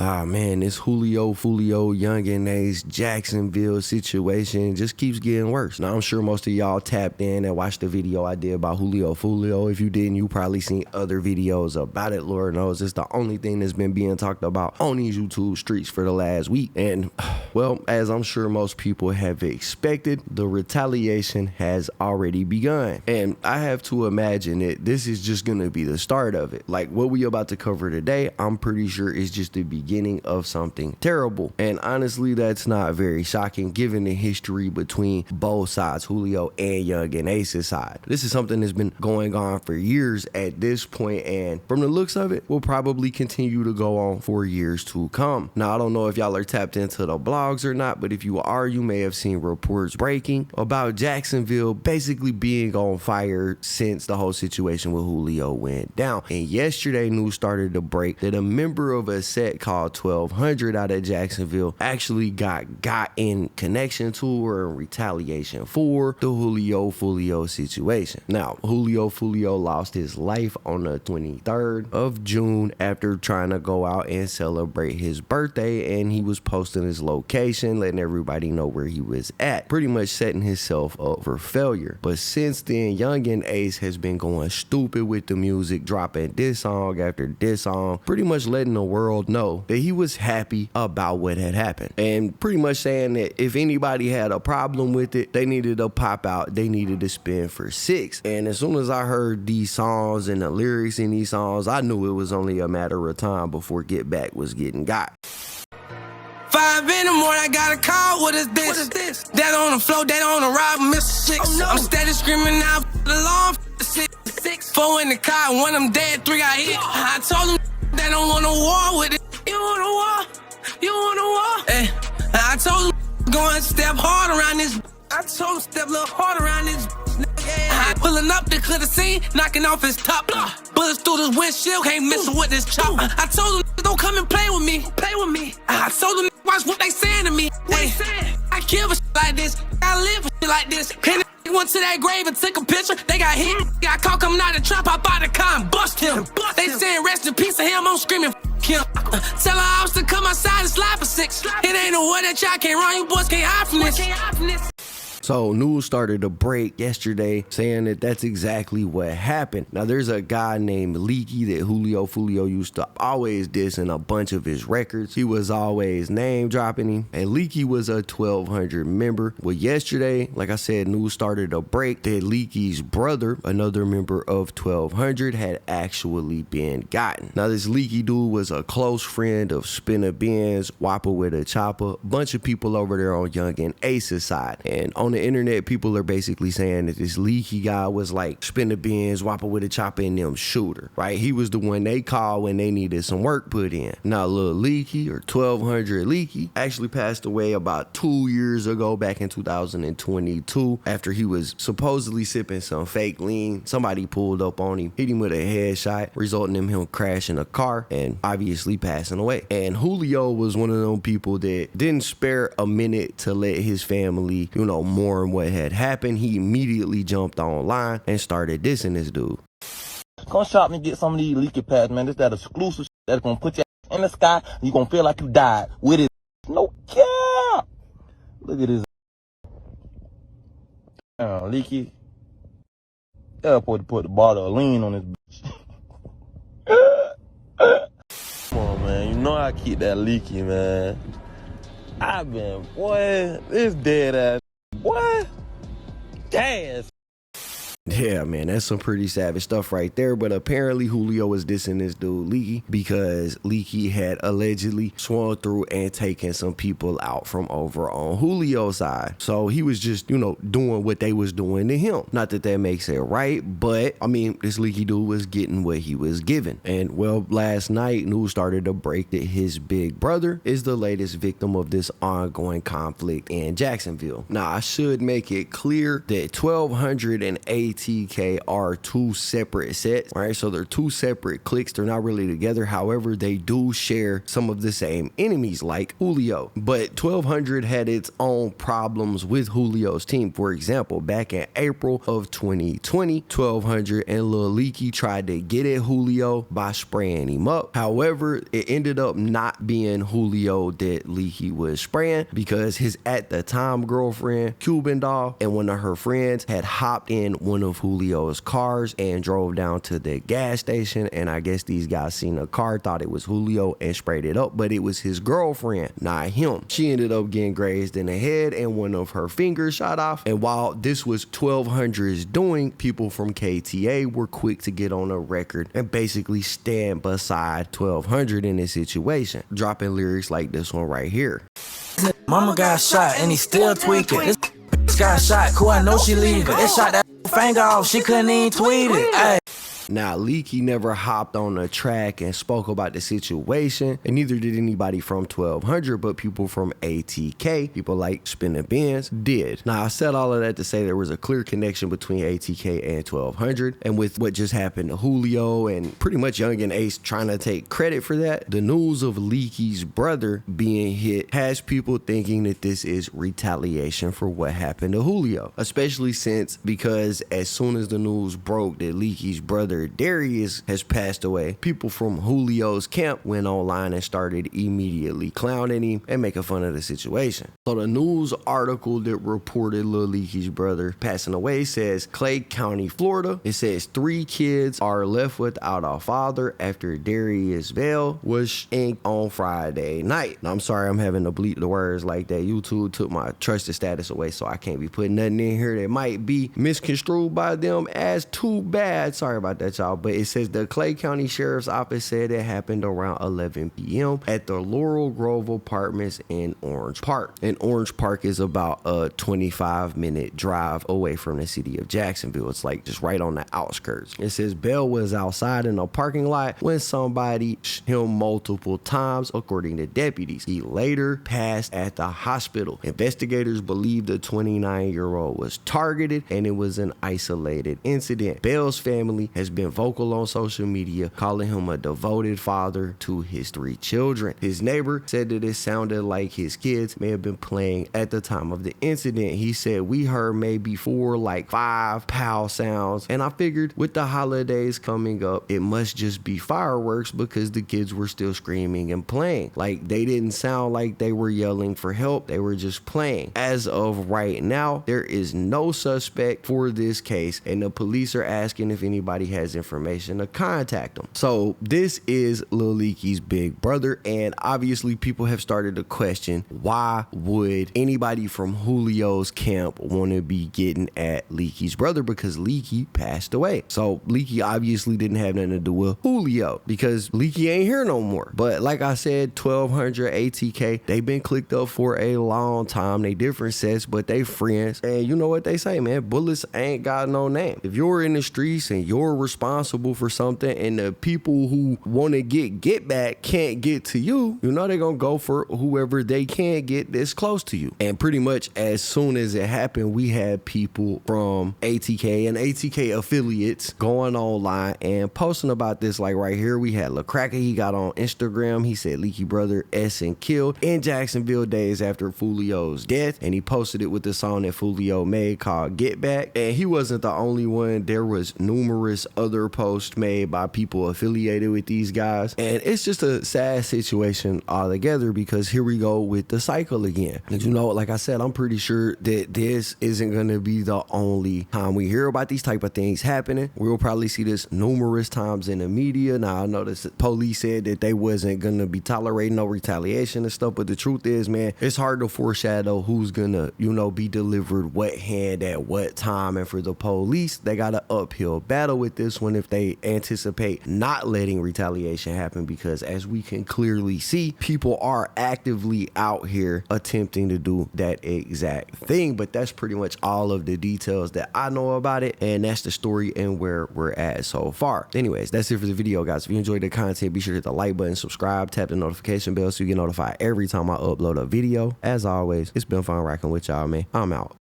Ah man, this Julio, Young and Ace, Jacksonville situation just keeps getting worse. Now I'm sure most of y'all tapped in and watched the video I did about Julio. If you didn't, you probably seen other videos about it. Lord knows it's the only thing that's been being talked about on these YouTube streets for the last week. And well, as I'm sure most people have expected, the retaliation has already begun. And I have to imagine that this is just gonna be the start of it. Like what we about to cover today, I'm pretty sure is just the beginning of something terrible. And honestly, that's not very shocking given the history between both sides, Julio and Young and Ace's side. This is something that's been going on for years at this point, and from the looks of it, will probably continue to go on for years to come. Now, I don't know if y'all are tapped into the blogs or not, but if you are, you may have seen reports breaking about Jacksonville basically being on fire since the whole situation with Julio went down. And yesterday, news started to break that a member of a set called 1200 out of Jacksonville actually got in connection to or in retaliation for the Julio situation. Now, Julio lost his life on the 23rd of June after trying to go out and celebrate his birthday, and he was posting his location, letting everybody know where he was at, pretty much setting himself up for failure. But since then, Young and Ace has been going stupid with the music, dropping this song after this song, pretty much letting the world know that he was happy about what had happened, and pretty much saying that if anybody had a problem with it, they needed to pop out, they needed to spin for 6. And as soon as I heard these songs and the lyrics in these songs, I knew it was only a matter of time before Get Back was getting got. 5 in the morning, I got a call. What is this? What is this? That on the floor, that on the ride, Mr. 6. Oh, no. I'm steady screaming out the alarm. 6. 4 in the car, 1 of them dead, 3 got hit. I told them they don't want a war with it. You want a war? You want a war? Hey, I told them go and step hard around this. I told him step a little harder around this. I pulling up to clear the scene, knocking off his top. Bullets through this windshield, can't miss with this chop. I told them don't come and play with me. I told them watch what they saying to me. Hey, I kill for shit like this. I live for shit like this. And they went to that grave and took a picture. They got hit. Got caught coming out the trap. I bought the car and bust him. They saying rest in peace of him. I'm screaming him. Tell her I was to come outside and slide for 6. It ain't no way that y'all can't run. You boys can't hide from this. So news started to break yesterday saying that that's exactly what happened. Now there's a guy named Leaky that Julio used to always diss in a bunch of his records. He was always name dropping him, and Leaky was a 1200 member. Well, yesterday, like I said, news started to break that Leaky's brother, another member of 1200, had actually been gotten. Now this Leaky dude was a close friend of Spinner Benz, Whopper with a Chopper, bunch of people over there on Young and Ace's side. And on the internet, people are basically saying that this Leaky guy was like Spinner Benz, Whopper with a Chopper, and them shooter, right? He was the one they called when they needed some work put in. Now, little Leaky, or 1200 Leaky, actually passed away about 2 years ago, back in 2022, after he was supposedly sipping some fake lean. Somebody pulled up on him, hit him with a headshot, resulting in him crashing a car and obviously passing away. And Julio was one of those people that didn't spare a minute to let his family, mourn what had happened. He immediately jumped online and started dissing this dude. Come shop and get some of these leaky pads, man. This that exclusive shit that's gonna put you in the sky and you gonna feel like you died with it. No cap. Look at this. Leaky. Yeah, put the bottle of lean on this bitch. Come on, man. You know I keep that leaky, man. This dead ass. What? Damn. Yeah, man, that's some pretty savage stuff right there. But apparently Julio was dissing this dude Leaky because Leaky had allegedly swung through and taken some people out from over on Julio's side. So he was just, doing what they was doing to him. Not that that makes it right, but I mean, this Leaky dude was getting what he was given. And well, last night news started to break that his big brother is the latest victim of this ongoing conflict in Jacksonville. Now, I should make it clear that 1200 and ATK are two separate sets, right? So they're two separate cliques. They're not really together. However, they do share some of the same enemies like Julio. But 1200 had its own problems with Julio's team. For example, back in April of 2020, 1200 and Lil Leaky tried to get at Julio by spraying him up. However, it ended up not being Julio that Leaky was spraying because his at the time girlfriend, Cuban Doll, and one of her friends had hopped in one of Julio's cars and drove down to the gas station. And I guess these guys seen a car, thought it was Julio, and sprayed it up, but it was his girlfriend, not him. She ended up getting grazed in the head and one of her fingers shot off. And while this was 1200's doing, people from KTA were quick to get on a record and basically stand beside 1200 in this situation, dropping lyrics like this one right here. Mama got shot and he still tweaking. This got shot, cool, I know she leaving. It shot that finger off, she couldn't even tweet it. Ay. Now, Leaky never hopped on a track and spoke about the situation, and neither did anybody from 1200, but people from ATK, people like Spinning Benz, did. Now, I said all of that to say there was a clear connection between ATK and 1200, and with what just happened to Julio and pretty much Young and Ace trying to take credit for that, the news of Leaky's brother being hit has people thinking that this is retaliation for what happened to Julio, especially because as soon as the news broke that Leaky's brother Darius has passed away, people from Julio's camp went online and started immediately clowning him and making fun of the situation. So the news article that reported Lil Leaky's brother passing away says Clay County, Florida. It says 3 kids are left without a father after Darius Bell was inked on Friday night. Now, I'm sorry I'm having to bleep the words like that. YouTube took my trusted status away, so I can't be putting nothing in here that might be misconstrued by them as too bad. Sorry about that, y'all. But it says the Clay County Sheriff's Office said it happened around 11 p.m. at the Laurel Grove Apartments in Orange Park. And Orange Park is about a 25-minute drive away from the city of Jacksonville. It's like just right on the outskirts. It says Bell was outside in a parking lot when somebody shot him multiple times, according to deputies. He later passed at the hospital. Investigators believe the 29-year-old was targeted and it was an isolated incident. Bell's family has been vocal on social media, calling him a devoted father to his 3 children. His neighbor said that it sounded like his kids may have been playing at the time of the incident. He said, "We heard maybe 4, like 5 pow sounds, and I figured with the holidays coming up, it must just be fireworks because the kids were still screaming and playing. Like, they didn't sound like they were yelling for help, they were just playing." As of right now, there is no suspect for this case, and the police are asking if anybody has information to contact him. So this is Lil Leaky's big brother, and obviously people have started to question, why would anybody from Julio's camp want to be getting at Leaky's brother? Because Leaky passed away. So Leaky obviously didn't have nothing to do with Julio because Leaky ain't here no more. But like I said, 1200 ATK, they've been clicked up for a long time. They different sets, but they friends. And you know what they say, man, bullets ain't got no name. If you're in the streets and you're responsible for something and the people who want to get back can't get to you, you know they're gonna go for whoever they can get this close to you. And pretty much as soon as it happened, we had people from ATK and ATK affiliates going online and posting about this. Like right here, we had LaCracker. He got on Instagram. He said Leaky brother Essen killed in Jacksonville days after Julio's death, and he posted it with the song that Julio made called Get Back. And he wasn't the only one. There was numerous other posts made by people affiliated with these guys, and it's just a sad situation altogether because here we go with the cycle again. And you know, like I said, I'm pretty sure that this isn't going to be the only time we hear about these type of things happening. We'll probably see this numerous times in the media. Now, I know the police said that they wasn't going to be tolerating no retaliation and stuff, but the truth is, man, it's hard to foreshadow who's going to, you know, be delivered what hand at what time. And for the police, they got an uphill battle with this one if they anticipate not letting retaliation happen, because as we can clearly see, people are actively out here attempting to do that exact thing. But that's pretty much all of the details that I know about it, and that's the story and where we're at so far. Anyways, that's it for the video, guys. If you enjoyed the content, be sure to hit the like button, subscribe, tap the notification bell so you get notified every time I upload a video. As always, it's been fun rocking with y'all, man. I'm out.